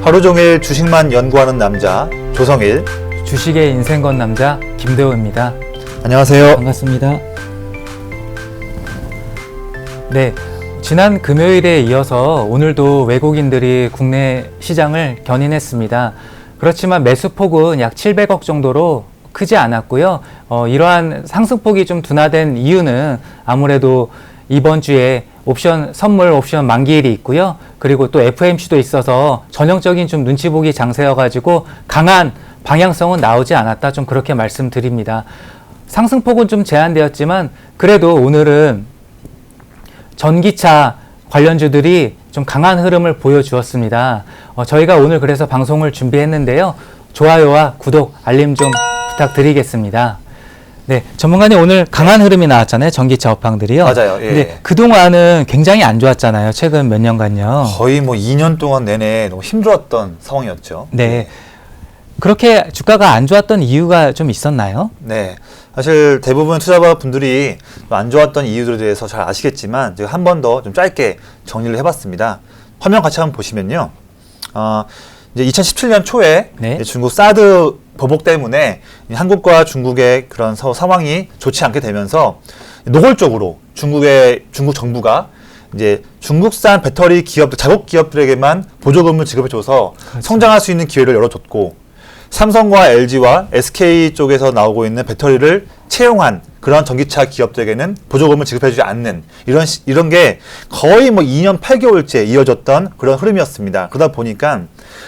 하루 종일 주식만 연구하는 남자 조성일. 주식의 인생 건 남자 김대호입니다. 안녕하세요. 반갑습니다. 네, 지난 금요일에 이어서 오늘도 외국인들이 국내 시장을 견인했습니다. 그렇지만 매수폭은 약 700억 정도로 크지 않았고요. 이러한 상승폭이 좀 둔화된 이유는 아무래도 이번 주에 선물 옵션 만기일이 있고요. 그리고 또 FOMC도 있어서 전형적인 좀 눈치 보기 장세여가지고 강한 방향성은 나오지 않았다. 좀 그렇게 말씀드립니다. 상승폭은 좀 제한되었지만 그래도 오늘은 전기차 관련주들이 좀 강한 흐름을 보여주었습니다. 저희가 오늘 그래서 방송을 준비했는데요. 좋아요와 구독, 알림 좀 부탁드리겠습니다. 네, 전문가님 오늘 강한 흐름이 나왔잖아요. 전기차 업황들이요. 맞아요. 예. 근데 그동안은 굉장히 안 좋았잖아요. 최근 몇 년간요. 거의 2년 동안 내내 너무 힘들었던 상황이었죠. 네. 그렇게 주가가 안 좋았던 이유가 좀 있었나요? 네. 사실 대부분 투자자 분들이 안 좋았던 이유들에 대해서 잘 아시겠지만 제가 한 번 더 좀 짧게 정리를 해봤습니다. 화면 같이 한번 보시면요. 이제 2017년 초에 네. 중국 사드 보복 때문에 한국과 중국의 그런 상황이 좋지 않게 되면서 노골적으로 중국 정부가 이제 중국산 배터리 기업들, 자국 기업들에게만 보조금을 지급해줘서 그렇죠. 성장할 수 있는 기회를 열어줬고, 삼성과 LG와 SK 쪽에서 나오고 있는 배터리를 채용한 그런 전기차 기업들에게는 보조금을 지급해주지 않는 이런 게 거의 2년 8개월째 이어졌던 그런 흐름이었습니다. 그러다 보니까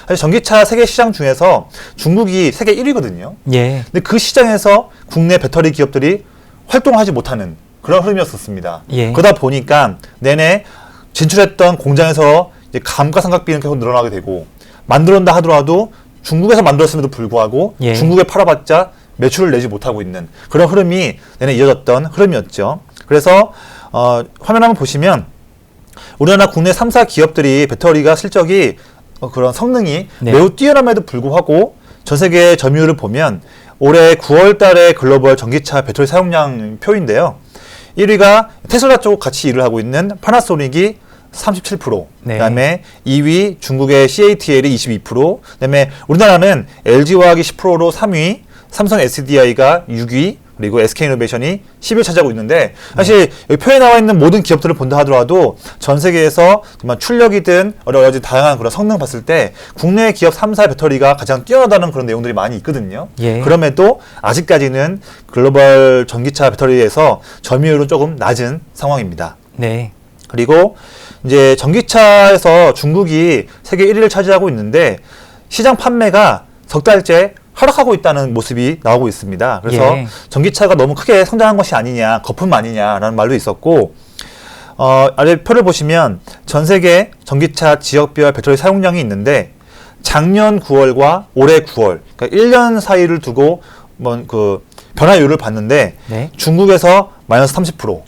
사실 전기차 세계 시장 중에서 중국이 세계 1위거든요. 예. 근데 그 시장에서 국내 배터리 기업들이 활동하지 못하는 그런 흐름이었었습니다. 예. 그러다 보니까 내내 진출했던 공장에서 이제 감가상각비는 계속 늘어나게 되고, 만들었다 하더라도 중국에서 만들었음에도 불구하고 예. 중국에 팔아봤자 매출을 내지 못하고 있는 그런 흐름이 내내 이어졌던 흐름이었죠. 그래서 화면 한번 보시면 우리나라 국내 3사 기업들이 배터리가 실적이 그런 성능이 네. 매우 뛰어남에도 불구하고 전 세계 점유율을 보면 올해 9월 달에 글로벌 전기차 배터리 사용량 표인데요. 1위가 테슬라 쪽 같이 일을 하고 있는 파나소닉이 37%, 네. 그다음에 2위 중국의 CATL이 22%, 그다음에 우리나라는 LG화학이 10%로 3위, 삼성 SDI가 6위, 그리고 SK이노베이션이 10위를 차지하고 있는데, 사실 여기 표에 나와 있는 모든 기업들을 본다 하더라도 전 세계에서 정말 출력이든 여러 가지 다양한 그런 성능 봤을 때 국내 기업 3사 배터리가 가장 뛰어나다는 그런 내용들이 많이 있거든요. 예. 그럼에도 아직까지는 글로벌 전기차 배터리에서 점유율은 조금 낮은 상황입니다. 네. 그리고 이제 전기차에서 중국이 세계 1위를 차지하고 있는데 시장 판매가 석 달째 하락하고 있다는 모습이 나오고 있습니다. 그래서 예. 전기차가 너무 크게 성장한 것이 아니냐, 거품 아니냐라는 말도 있었고, 아래 표를 보시면 전 세계 전기차 지역별 배터리 사용량이 있는데 작년 9월과 올해 9월, 그러니까 1년 사이를 두고 변화율을 봤는데 네. 중국에서 마이너스 30%,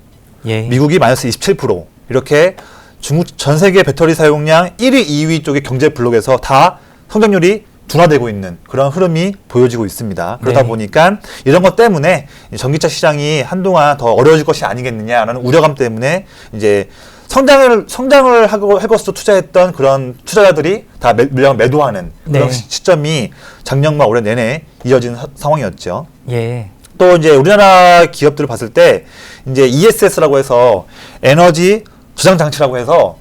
예. 미국이 마이너스 27%, 이렇게 중국 전 세계 배터리 사용량 1위, 2위 쪽의 경제 블록에서 다 성장률이 둔화되고 있는 그런 흐름이 보여지고 있습니다. 그러다 네. 보니까 이런 것 때문에 전기차 시장이 한동안 더 어려워질 것이 아니겠느냐라는 우려감 때문에 이제 성장을 하고 해거스도 투자했던 그런 투자자들이 다 물량 매도하는 그런 네. 시점이 작년과 올해 내내 이어진 상황이었죠. 예. 또 이제 우리나라 기업들을 봤을 때 이제 ESS라고 해서 에너지 저장 장치라고 해서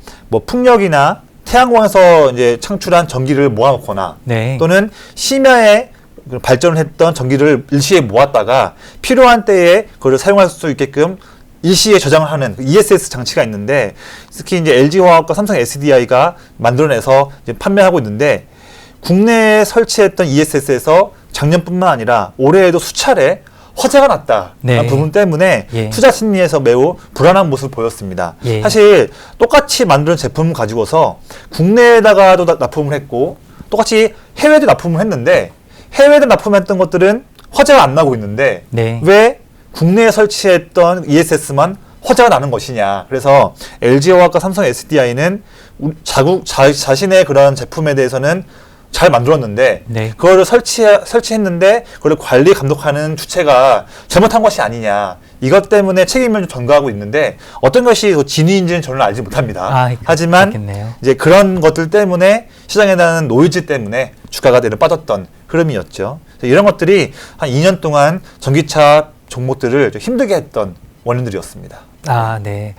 풍력이나 태양광에서 이제 창출한 전기를 모아놓거나 네. 또는 심야에 발전을 했던 전기를 일시에 모았다가 필요한 때에 그걸 사용할 수 있게끔 일시에 저장을 하는 ESS 장치가 있는데, 특히 이제 LG화학과 삼성 SDI가 만들어내서 이제 판매하고 있는데, 국내에 설치했던 ESS에서 작년뿐만 아니라 올해에도 수차례 화재가 났다는 네. 부분 때문에 예. 투자 심리에서 매우 불안한 모습을 보였습니다. 예. 사실 똑같이 만든 제품을 가지고서 국내에다가도 납품을 했고 똑같이 해외도 납품을 했는데, 해외에 납품했던 것들은 화재가 안 나고 있는데 네. 왜 국내에 설치했던 ESS만 화재가 나는 것이냐. 그래서 LG화학과 삼성 SDI는 자신의 그런 제품에 대해서는 잘 만들었는데 그거를 설치했는데 그걸 관리 감독하는 주체가 잘못한 것이 아니냐, 이것 때문에 책임을 좀 전가하고 있는데 어떤 것이 더 진위인지는 저는 알지 못합니다. 하지만 그렇겠네요. 이제 그런 것들 때문에 시장에 대한 노이즈 때문에 주가가 내려 빠졌던 흐름이었죠. 이런 것들이 한 2년 동안 전기차 종목들을 좀 힘들게 했던 원인들이었습니다. 네.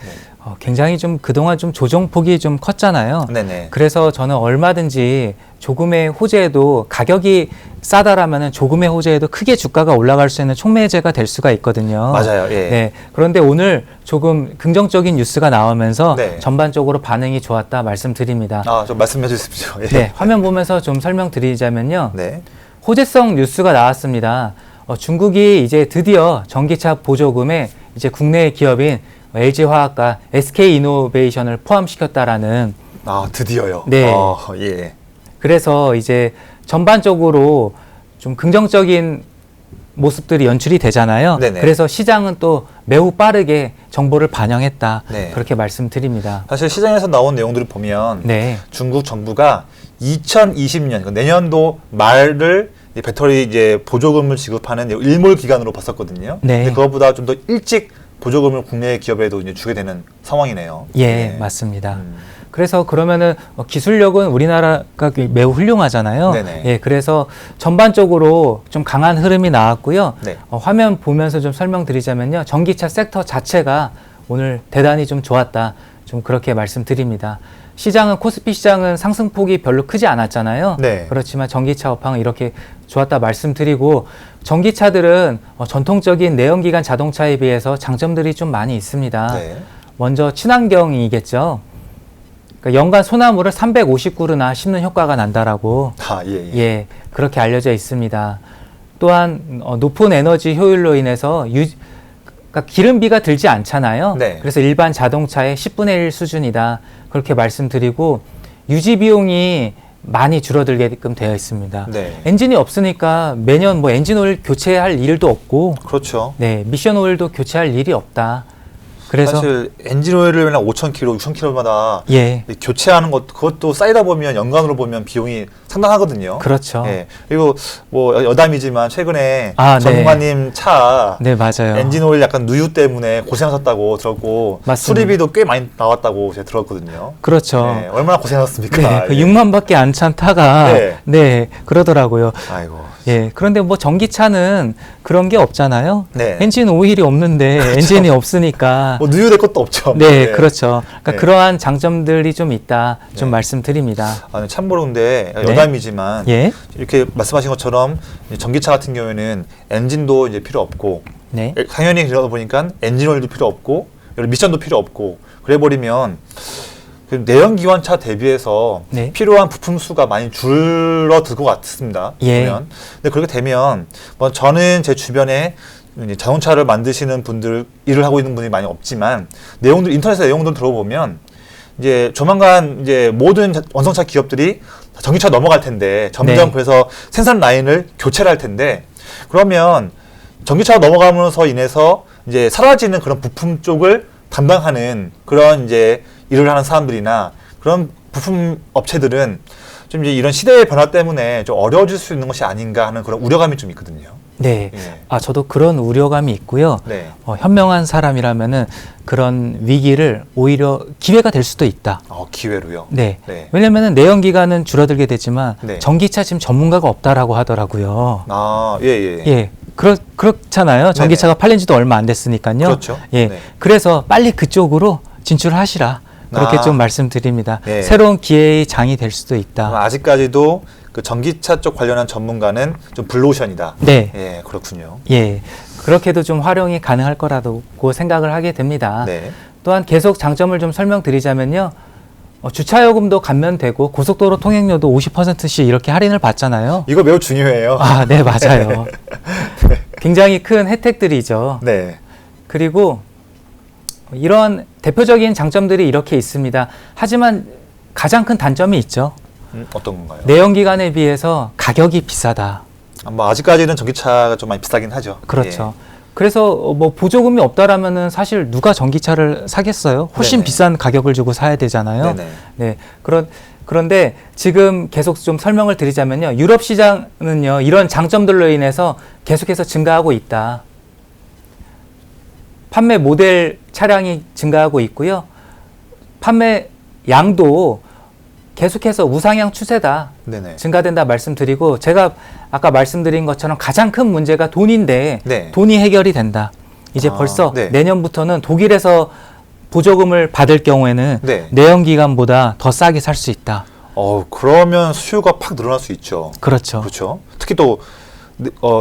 굉장히 좀 그동안 좀 조정폭이 좀 컸잖아요. 네네. 그래서 저는 얼마든지 조금의 호재에도 가격이 싸다라면은 조금의 호재에도 크게 주가가 올라갈 수 있는 촉매제가 될 수가 있거든요. 맞아요. 예. 네. 그런데 오늘 조금 긍정적인 뉴스가 나오면서 네. 전반적으로 반응이 좋았다 말씀드립니다. 좀 말씀해 주십시오. 예. 네. 화면 보면서 좀 설명드리자면요. 네. 호재성 뉴스가 나왔습니다. 중국이 이제 드디어 전기차 보조금에 이제 국내 기업인 LG화학과 SK이노베이션을 포함시켰다라는. 드디어요. 네. 예. 그래서 이제 전반적으로 좀 긍정적인 모습들이 연출이 되잖아요. 네네. 그래서 시장은 또 매우 빠르게 정보를 반영했다. 네. 그렇게 말씀드립니다. 사실 시장에서 나온 내용들을 보면 네. 중국 정부가 2020년 그러니까 내년도 말을 이 배터리 이제 보조금을 지급하는 일몰 기간으로 봤었거든요. 네. 근데 그것보다 좀 더 일찍 보조금을 국내 기업에도 이제 주게 되는 상황이네요. 예, 네. 맞습니다. 그래서 그러면은 기술력은 우리나라가 매우 훌륭하잖아요. 네네. 예, 그래서 전반적으로 좀 강한 흐름이 나왔고요. 네. 화면 보면서 좀 설명드리자면요. 전기차 섹터 자체가 오늘 대단히 좀 좋았다. 좀 그렇게 말씀드립니다. 시장은 코스피 시장은 상승폭이 별로 크지 않았잖아요. 네. 그렇지만 전기차 업황은 이렇게 좋았다 말씀드리고 전기차들은 전통적인 내연기관 자동차에 비해서 장점들이 좀 많이 있습니다. 네. 먼저 친환경이겠죠. 그러니까 연간 소나무를 350그루나 심는 효과가 난다라고 예. 그렇게 알려져 있습니다. 또한 높은 에너지 효율로 인해서 그러니까 기름비가 들지 않잖아요. 네. 그래서 일반 자동차의 10분의 1 수준이다. 그렇게 말씀드리고 유지 비용이 많이 줄어들게끔 되어 있습니다. 네. 엔진이 없으니까 매년 뭐 엔진 오일 교체할 일도 없고, 그렇죠. 네, 미션 오일도 교체할 일이 없다. 그래서 사실 엔진 오일을 맨날 5,000km, 6,000km마다 예, 교체하는 그것도 쌓이다 보면 연간으로 보면 비용이 상당하거든요. 그렇죠. 예. 그리고 뭐 여담이지만 최근에 네. 전문가님 차 네, 맞아요. 엔진 오일 약간 누유 때문에 고생하셨다고 들었고 맞습니다. 수리비도 꽤 많이 나왔다고 제가 들었거든요. 그렇죠. 네, 얼마나 고생하셨습니까? 네, 그 예. 6만밖에 안 찬 타가 네. 네, 그러더라고요. 아이고. 예, 그런데 뭐 전기차는 그런 게 없잖아요. 네. 엔진 오일이 없는데 엔진이 없으니까. 뭐 누유될 것도 없죠. 네, 그렇죠. 그러니까 네. 그러한 장점들이 좀 있다. 좀 네. 말씀드립니다. 참고로 근데 네. 여담이지만 예, 이렇게 말씀하신 것처럼 전기차 같은 경우에는 엔진도 이제 필요 없고 네, 당연히 그러다 보니까 엔진 오일도 필요 없고 미션도 필요 없고 그래 버리면 그 내연기관차 대비해서 네. 필요한 부품 수가 많이 줄어들 것 같습니다. 예. 보면. 근데 그렇게 되면 뭐 저는 제 주변에 이제 자동차를 만드시는 분들 일을 하고 있는 분이 많이 없지만 인터넷에 내용들 들어보면 이제 조만간 이제 모든 원성차 기업들이 전기차 넘어갈 텐데 점점 네. 그래서 생산 라인을 교체를 할 텐데 그러면 전기차가 넘어감으로써 인해서 이제 사라지는 그런 부품 쪽을 담당하는 그런 이제 일을 하는 사람들이나 그런 부품 업체들은 좀 이제 이런 시대의 변화 때문에 좀 어려워질 수 있는 것이 아닌가 하는 그런 우려감이 좀 있거든요. 네. 예. 저도 그런 우려감이 있고요. 네. 현명한 사람이라면은 그런 위기를 오히려 기회가 될 수도 있다. 기회로요. 네. 네. 왜냐면은 내연기관은 줄어들게 되지만 네. 전기차 지금 전문가가 없다라고 하더라고요. 예. 예. 그렇잖아요. 전기차가 팔린 지도 얼마 안 됐으니까요. 그렇죠. 예. 네. 그래서 빨리 그쪽으로 진출하시라. 그렇게 좀 말씀드립니다. 네. 새로운 기회의 장이 될 수도 있다. 아직까지도 그 전기차 쪽 관련한 전문가는 좀 블루오션이다. 네. 예, 그렇군요. 예. 그렇게도 좀 활용이 가능할 거라고 생각을 하게 됩니다. 네. 또한 계속 장점을 좀 설명드리자면요. 주차요금도 감면되고 고속도로 통행료도 50%씩 이렇게 할인을 받잖아요. 이거 매우 중요해요. 네, 맞아요. 굉장히 큰 혜택들이죠. 네. 그리고 이런 대표적인 장점들이 이렇게 있습니다. 하지만 가장 큰 단점이 있죠. 어떤 건가요? 내연기관에 비해서 가격이 비싸다. 뭐 아직까지는 전기차가 좀 많이 비싸긴 하죠. 그렇죠. 그래서 뭐 보조금이 없다라면은 사실 누가 전기차를 사겠어요? 훨씬 네네. 비싼 가격을 주고 사야 되잖아요. 네네. 네. 그런데 지금 계속 좀 설명을 드리자면요. 유럽 시장은요. 이런 장점들로 인해서 계속해서 증가하고 있다. 판매 모델 차량이 증가하고 있고요. 판매 양도 계속해서 우상향 추세다. 네네. 증가된다 말씀드리고, 제가 아까 말씀드린 것처럼 가장 큰 문제가 돈인데 네. 돈이 해결이 된다. 이제 벌써 네. 내년부터는 독일에서 보조금을 받을 경우에는 네. 내연기관보다 더 싸게 살 수 있다. 그러면 수요가 팍 늘어날 수 있죠. 그렇죠. 그렇죠. 특히 또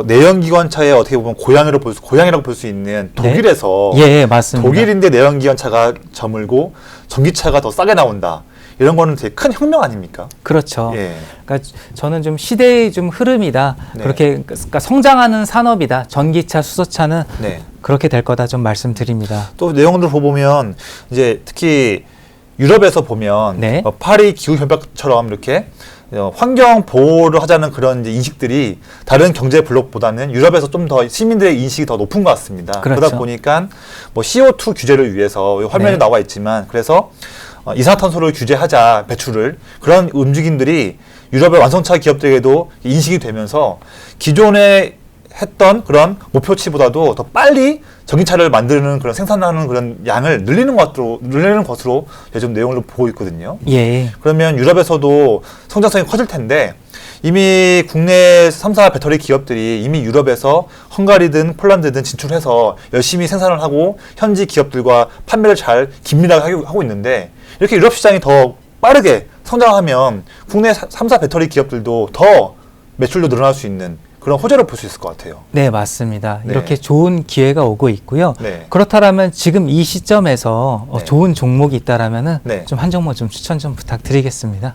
내연기관차에 어떻게 보면 고향이라고 볼 수 있는 독일에서 예, 맞습니다. 독일인데 내연기관차가 저물고 전기차가 더 싸게 나온다. 이런 거는 되게 큰 혁명 아닙니까? 그렇죠. 예. 그러니까 저는 좀 시대의 좀 흐름이다. 네. 그렇게 그러니까 성장하는 산업이다. 전기차, 수소차는 네. 그렇게 될 거다 좀 말씀드립니다. 또 내용들 보면 이제 특히 유럽에서 보면 네. 파리 기후 협약처럼 이렇게 환경 보호를 하자는 그런 이제 인식들이 다른 경제 블록보다는 유럽에서 좀 더 시민들의 인식이 더 높은 것 같습니다. 그렇죠. 그러다 보니까 뭐 CO2 규제를 위해서 화면에 네. 나와 있지만 그래서 이산화탄소를 규제하자 배출을 그런 움직임들이 유럽의 완성차 기업들에게도 인식이 되면서 기존에 했던 그런 목표치보다도 더 빨리 전기차를 만드는 그런 생산하는 그런 양을 늘리는 것으로 좀 내용을 좀 보고 있거든요. 예. 그러면 유럽에서도 성장성이 커질 텐데 이미 국내 3사 배터리 기업들이 이미 유럽에서 헝가리든 폴란드든 진출해서 열심히 생산을 하고 현지 기업들과 판매를 잘 긴밀하게 하고 있는데 이렇게 유럽 시장이 더 빠르게 성장하면 국내 3사 배터리 기업들도 더 매출도 늘어날 수 있는 그런 호재를 볼 수 있을 것 같아요. 네, 맞습니다. 네. 이렇게 좋은 기회가 오고 있고요. 네. 그렇다면 지금 이 시점에서 네. 좋은 종목이 있다라면은 네. 좀 한 종목 좀 추천 좀 부탁드리겠습니다.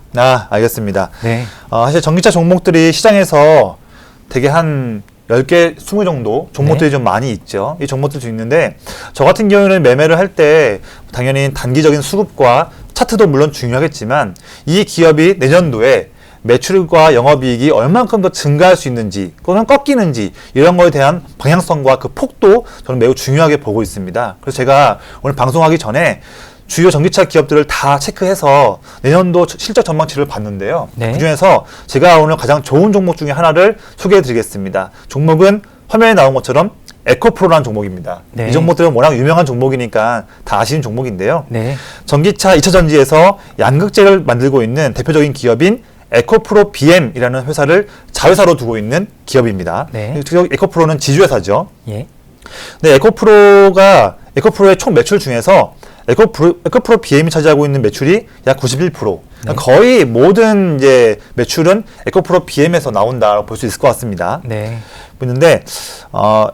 알겠습니다. 네. 사실 전기차 종목들이 시장에서 되게 한 10개, 20 정도 종목들이 좀 많이 있죠. 이 종목들도 있는데 저 같은 경우에는 매매를 할 때 당연히 단기적인 수급과 차트도 물론 중요하겠지만 이 기업이 내년도에 매출과 영업이익이 얼만큼 더 증가할 수 있는지 또는 꺾이는지 이런 거에 대한 방향성과 그 폭도 저는 매우 중요하게 보고 있습니다. 그래서 제가 오늘 방송하기 전에 주요 전기차 기업들을 다 체크해서 내년도 실적 전망치를 봤는데요. 네. 그중에서 제가 오늘 가장 좋은 종목 중에 하나를 소개해 드리겠습니다. 종목은 화면에 나온 것처럼 에코프로라는 종목입니다. 네. 이 종목들은 워낙 유명한 종목이니까 다 아시는 종목인데요. 네. 전기차 2차 전지에서 양극재를 만들고 있는 대표적인 기업인 에코프로 BM이라는 회사를 자회사로 두고 있는 기업입니다. 네. 에코프로는 지주회사죠. 예. 네, 에코프로의 총 매출 중에서 에코프로 BM이 차지하고 있는 매출이 약 91%. 네. 거의 모든 이제 매출은 에코프로 BM에서 나온다고 볼 수 있을 것 같습니다. 네. 있는데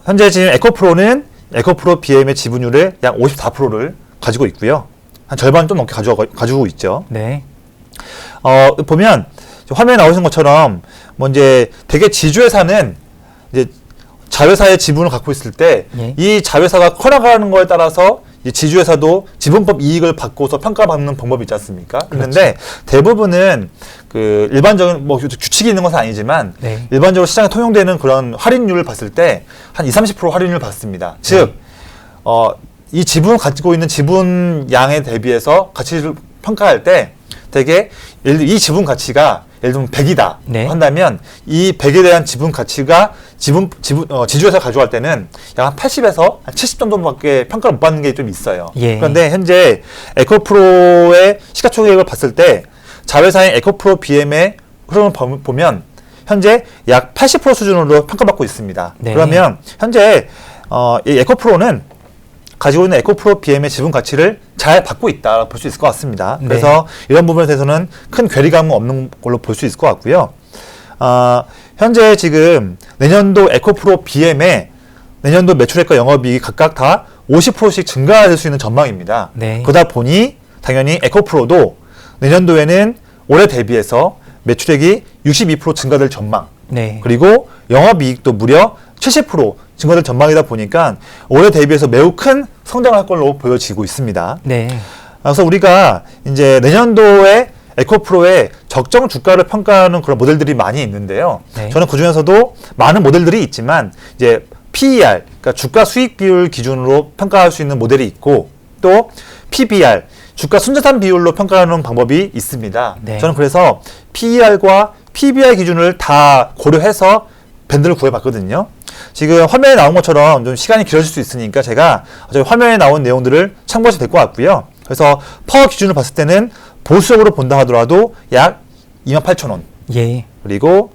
현재 지금 에코프로는 에코프로 BM의 지분율의 약 54%를 가지고 있고요. 한 절반 좀 넘게 가지고 있죠. 네. 보면 화면에 나오신 것처럼 뭐 이제 되게 지주회사는 이제 자회사의 지분을 갖고 있을 때 이 예. 자회사가 커나가는 거에 따라서 이 지주회사도 지분법 이익을 받고서 평가받는 방법이 있지 않습니까? 그런데 대부분은 그 일반적인 뭐 규칙이 있는 것은 아니지만 네. 일반적으로 시장에 통용되는 그런 할인율을 봤을 때 한 20-30% 할인율을 받습니다. 즉, 이 지분을 가지고 있는 지분 양에 대비해서 가치를 평가할 때 되게 예를 들어 이 지분 가치가 예를 들면 100이다 네. 한다면 이 100에 대한 지분 가치가 지주회사 가져갈 때는 약 한 80에서 한 70 정도밖에 평가를 못 받는 게 좀 있어요. 예. 그런데 현재 에코프로의 시가총액을 봤을 때 자회사인 에코프로 BM의 흐름을 보면 현재 약 80% 수준으로 평가받고 있습니다. 네. 그러면 현재 이 에코프로는 가지고 있는 에코프로 BM의 지분 가치를 잘 받고 있다 볼 수 있을 것 같습니다. 네. 그래서 이런 부분에 대해서는 큰 괴리감은 없는 걸로 볼 수 있을 것 같고요. 현재 지금 내년도 에코프로 BM의 내년도 매출액과 영업이익이 각각 다 50%씩 증가할 수 있는 전망입니다. 네. 그러다 보니 당연히 에코프로도 내년도에는 올해 대비해서 매출액이 62% 증가될 전망, 네. 그리고 영업이익도 무려 70% 증가될 전망이다 보니까 올해 대비해서 매우 큰 성장할 걸로 보여지고 있습니다. 네. 그래서 우리가 이제 내년도에 에코프로의 적정 주가를 평가하는 그런 모델들이 많이 있는데요. 네. 저는 그 중에서도 많은 모델들이 있지만 이제 PER, 그러니까 주가 수익 비율 기준으로 평가할 수 있는 모델이 있고 또 PBR, 주가 순자산 비율로 평가하는 방법이 있습니다. 네. 저는 그래서 PER과 PBR 기준을 다 고려해서 밴드를 구해봤거든요. 지금 화면에 나온 것처럼 좀 시간이 길어질 수 있으니까 제가 어차피 화면에 나온 내용들을 참고하셔도 될 것 같고요. 그래서 파워 기준으로 봤을 때는 보수적으로 본다 하더라도 약 28,000원. 예. 그리고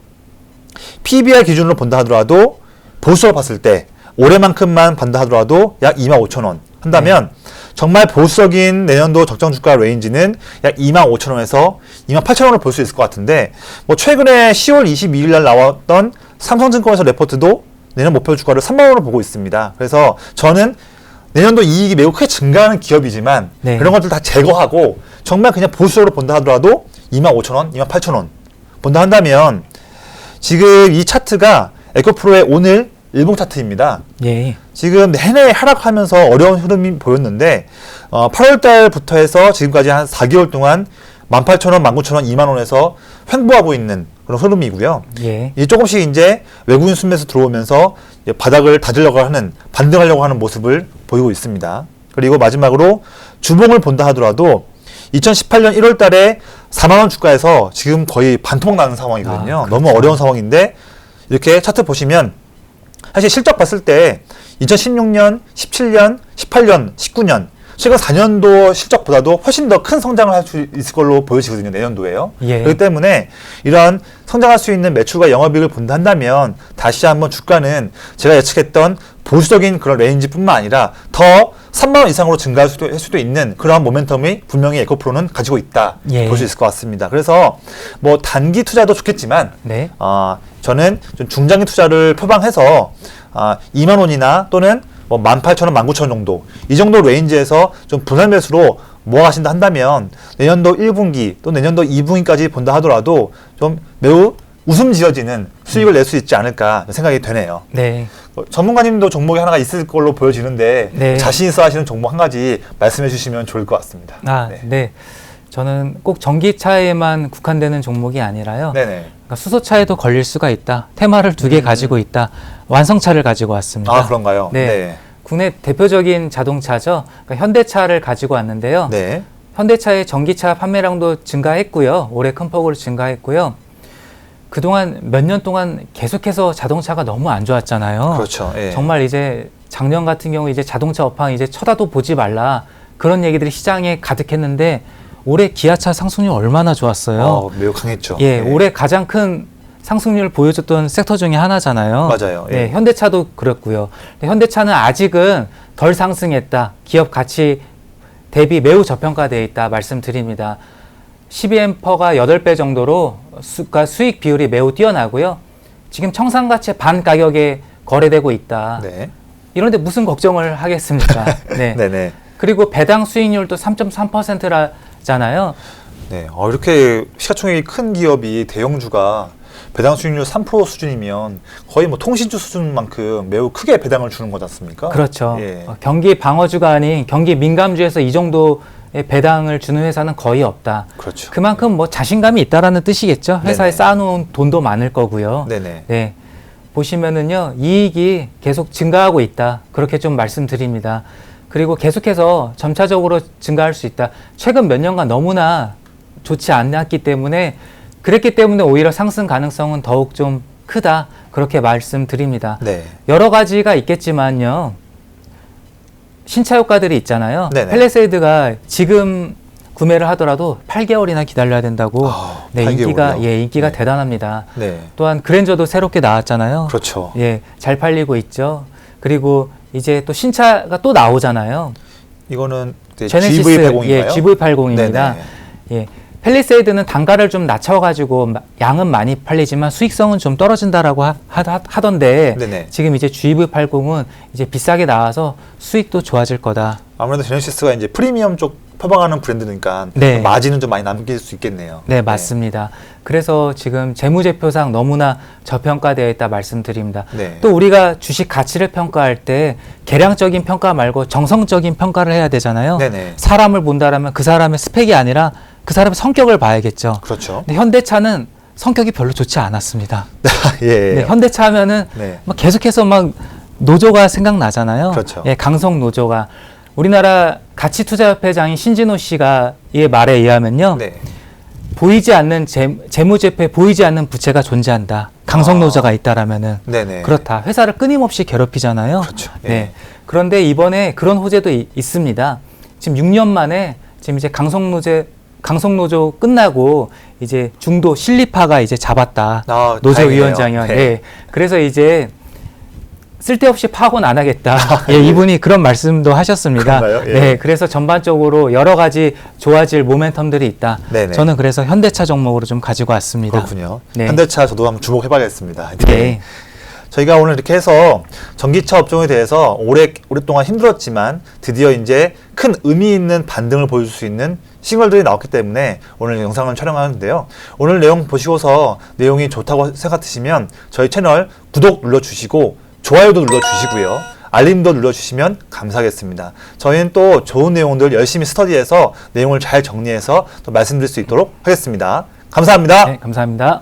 PBR 기준으로 본다 하더라도 보수적으로 봤을 때 올해만큼만 본다 하더라도 약 25,000원 한다면 정말 보수적인 내년도 적정 주가 레인지는 약 25,000원에서 28,000원을 볼 수 있을 것 같은데 뭐 최근에 10월 22일 날 나왔던 삼성증권에서 레포트도 내년 목표 주가를 3만 원으로 보고 있습니다. 그래서 저는 내년도 이익이 매우 크게 증가하는 기업이지만 네. 그런 것들 다 제거하고 정말 그냥 보수적으로 본다 하더라도 25,000원, 28,000원 본다 한다면 지금 이 차트가 에코프로의 오늘 일봉 차트입니다. 예. 지금 내내 하락하면서 어려운 흐름이 보였는데 8월 달부터 해서 지금까지 한 4개월 동안 18,000원, 19,000원, 2만 원에서 횡보하고 있는 그런 흐름이고요. 예. 이 조금씩 이제 외국인 순매수 들어오면서 이제 바닥을 다지려고 하는 반등하려고 하는 모습을 보이고 있습니다. 그리고 마지막으로 주봉을 본다 하더라도 2018년 1월 달에 4만 원 주가에서 지금 거의 반토막 나는 상황이거든요. 그렇죠. 너무 어려운 상황인데 이렇게 차트 보시면 사실 실적 봤을 때 2016년, 17년, 18년, 19년 최근 4년도 실적보다도 훨씬 더 큰 성장을 할 수 있을 걸로 보여지거든요. 내년도에요. 예. 그렇기 때문에 이런 성장할 수 있는 매출과 영업이익을 본다 한다면 다시 한번 주가는 제가 예측했던 보수적인 그런 레인지뿐만 아니라 더 3만 원 이상으로 증가할 수도 있는 그러한 모멘텀이 분명히 에코프로는 가지고 있다 예. 볼 수 있을 것 같습니다. 그래서 뭐 단기 투자도 좋겠지만 네. 저는 좀 중장기 투자를 표방해서 2만 원이나 또는 뭐 18,000원, 19,000원 정도 이 정도 레인지에서 좀 분할 매수로 모아가신다 한다면 내년도 1분기 또 내년도 2분기까지 본다 하더라도 좀 매우 웃음 지어지는 수익을 낼 수 있지 않을까 생각이 되네요. 네. 전문가님도 종목이 하나가 있을 걸로 보여지는데 네. 자신 있어 하시는 종목 한 가지 말씀해 주시면 좋을 것 같습니다. 네. 저는 꼭 전기차에만 국한되는 종목이 아니라요. 네네. 그러니까 수소차에도 걸릴 수가 있다. 테마를 두 개 가지고 있다. 완성차를 가지고 왔습니다. 그런가요? 네. 국내 대표적인 자동차죠. 그러니까 현대차를 가지고 왔는데요. 네. 현대차의 전기차 판매량도 증가했고요. 올해 큰 폭으로 증가했고요. 그동안 몇 년 동안 계속해서 자동차가 너무 안 좋았잖아요. 그렇죠. 예. 정말 이제 작년 같은 경우 이제 자동차 업황 이제 쳐다도 보지 말라 그런 얘기들이 시장에 가득했는데 올해 기아차 상승률 얼마나 좋았어요. 매우 강했죠. 예, 올해 가장 큰 상승률을 보여줬던 섹터 중에 하나잖아요. 맞아요. 예. 네, 현대차도 그렇고요. 근데 현대차는 아직은 덜 상승했다. 기업 가치 대비 매우 저평가되어 있다 말씀드립니다. 12앰퍼가 8배 정도로 수익 비율이 매우 뛰어나고요. 지금 청산가치의 반 가격에 거래되고 있다. 네. 이런데 무슨 걱정을 하겠습니까? 네. 네네. 그리고 배당 수익률도 3.3%잖아요. 네. 이렇게 시가총액이 큰 기업이 대형주가 배당 수익률 3% 수준이면 거의 뭐 통신주 수준만큼 매우 크게 배당을 주는 거지 않습니까? 그렇죠. 예. 경기 방어주가 아닌 경기 민감주에서 이 정도의 배당을 주는 회사는 거의 없다. 그렇죠. 그만큼 뭐 자신감이 있다라는 뜻이겠죠. 회사에 네네. 쌓아놓은 돈도 많을 거고요. 네네. 네. 보시면은요, 이익이 계속 증가하고 있다. 그렇게 좀 말씀드립니다. 그리고 계속해서 점차적으로 증가할 수 있다. 최근 몇 년간 너무나 좋지 않았기 때문에 그랬기 때문에 오히려 상승 가능성은 더욱 좀 크다. 그렇게 말씀드립니다. 네. 여러 가지가 있겠지만요. 신차 효과들이 있잖아요. 네네. 펠리세이드가 지금 구매를 하더라도 8개월이나 기다려야 된다고. 네, 8개월이요? 인기가 네. 대단합니다. 네. 또한 그랜저도 새롭게 나왔잖아요. 그렇죠. 예, 잘 팔리고 있죠. 그리고 이제 또 신차가 또 나오잖아요. 이거는 제네시스, GV80인가요? 예, GV80입니다. 예, 펠리세이드는 단가를 좀 낮춰가지고 양은 많이 팔리지만 수익성은 좀 떨어진다라고 하던데 네네. 지금 이제 GV80은 이제 비싸게 나와서 수익도 좋아질 거다. 아무래도 제네시스가 이제 프리미엄 쪽 표방하는 브랜드니까 네. 마진은 좀 많이 남길 수 있겠네요. 네, 맞습니다. 그래서 지금 재무제표상 너무나 저평가되어 있다 말씀드립니다. 네. 또 우리가 주식 가치를 평가할 때 계량적인 평가 말고 정성적인 평가를 해야 되잖아요. 네네. 사람을 본다라면 그 사람의 스펙이 아니라 그 사람의 성격을 봐야겠죠. 그렇죠. 근데 현대차는 성격이 별로 좋지 않았습니다. 예. 네, 현대차 하면은 네. 막 계속해서 막 노조가 생각나잖아요. 그렇죠. 예, 강성 노조가. 우리나라 가치투자협회장인 신진호 씨가 이 말에 의하면요. 네. 보이지 않는 재무제표에 보이지 않는 부채가 존재한다. 강성노조가 있다라면은 네네. 그렇다. 회사를 끊임없이 괴롭히잖아요. 그렇죠. 예. 네. 그런데 이번에 그런 호재도 있습니다. 지금 6년 만에 지금 이제 강성노조 끝나고 이제 중도 실리파가 이제 잡았다. 아, 노조위원장이요. 다행이네요. 네. 그래서 이제 쓸데없이 파혼 안 하겠다. 예, 이분이 그런 말씀도 하셨습니다. 그런가요? 예. 네, 그래서 전반적으로 여러 가지 좋아질 모멘텀들이 있다. 네네. 저는 그래서 현대차 종목으로 좀 가지고 왔습니다. 그렇군요. 네. 현대차 저도 한번 주목해봐야겠습니다. 네. 저희가 오늘 이렇게 해서 전기차 업종에 대해서 오랫동안 힘들었지만 드디어 이제 큰 의미 있는 반등을 보여줄 수 있는 시그널들이 나왔기 때문에 오늘 영상을 촬영하는데요. 오늘 내용 보시고서 내용이 좋다고 생각하시면 저희 채널 구독 눌러주시고 좋아요도 눌러주시고요. 알림도 눌러주시면 감사하겠습니다. 저희는 또 좋은 내용들 열심히 스터디해서 내용을 잘 정리해서 또 말씀드릴 수 있도록 하겠습니다. 감사합니다. 네, 감사합니다.